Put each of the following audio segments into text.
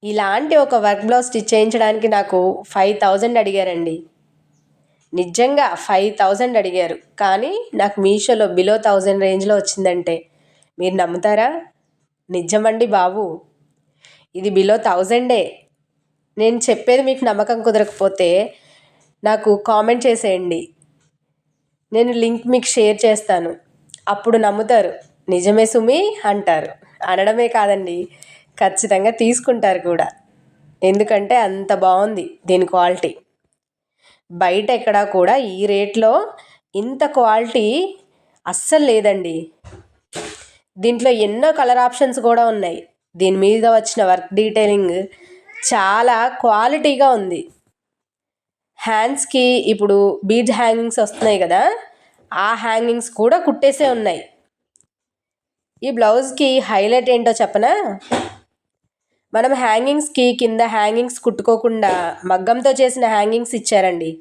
ఇలాంటి ఒక work blouse stitch చేయించడానికి నాకు 5000 అడిగారండి. నిజంగా 5000 అడిగారు. కానీ నాకు మీషోలో బిలో 1000 రేంజ్లో వచ్చిందంటే మీరు నమ్ముతారా? నిజమండి బాబు, ఇది బిలో 1000. నేను చెప్పేది మీకు నమ్మకం కుదరకపోతే నాకు కామెంట్ చేసేయండి, నేను లింక్ మీకు షేర్ చేస్తాను. అప్పుడు నమ్ముతారు. నిజమే సుమి అంటారు. అనడమే కాదండి, ఖచ్చితంగా తీసుకుంటారు కూడా. ఎందుకంటే అంత బాగుంది దీని క్వాలిటీ. బయట ఎక్కడా కూడా ఈ రేట్లో ఇంత క్వాలిటీ అస్సలు లేదండి. దీంట్లో ఎన్నో కలర్ ఆప్షన్స్ కూడా ఉన్నాయి. దీని మీద వచ్చిన వర్క్ డీటెయిలింగ్ చాలా క్వాలిటీగా ఉంది. హ్యాండ్స్కి ఇప్పుడు బీడ్ హ్యాంగింగ్స్ వస్తున్నాయి కదా, ఆ హ్యాంగింగ్స్ కూడా కుట్టేసే ఉన్నాయి. ఈ బ్లౌజ్కి హైలైట్ ఏంటో చెప్పనా? మనం హ్యాంగింగ్స్కి కింద హ్యాంగింగ్స్ కుట్టుకోకుండా మగ్గంతో చేసిన హ్యాంగింగ్స్ ఇచ్చారండి.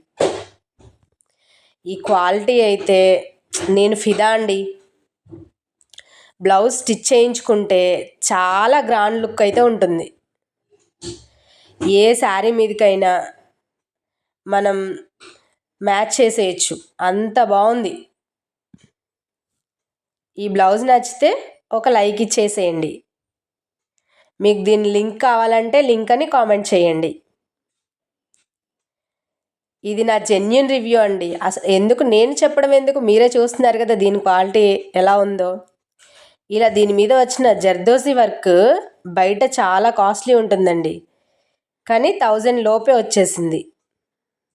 ఈ క్వాలిటీ అయితే నేను ఫిదా అండి. బ్లౌజ్ స్టిచ్ చేయించుకుంటే చాలా గ్రాండ్ లుక్ అయితే ఉంటుంది. ఏ శారీ మీదకైనా మనం మ్యాచ్ చేసేయచ్చు, అంత బాగుంది. ఈ బ్లౌజ్ నచ్చితే ఒక లైక్ ఇచ్చేసేయండి. మీకు దీని లింక్ కావాలంటే లింక్ అని కామెంట్ చేయండి. ఇది నా జెన్యూన్ రివ్యూ అండి. అసలు ఎందుకు నేను చెప్పడం ఎందుకు, మీరే చూస్తున్నారు కదా దీని క్వాలిటీ ఎలా ఉందో. ఇలా దీని మీద వచ్చిన జర్దోసి వర్క్ బయట చాలా కాస్ట్లీ ఉంటుందండి, కానీ 1000 లోపే వచ్చేసింది.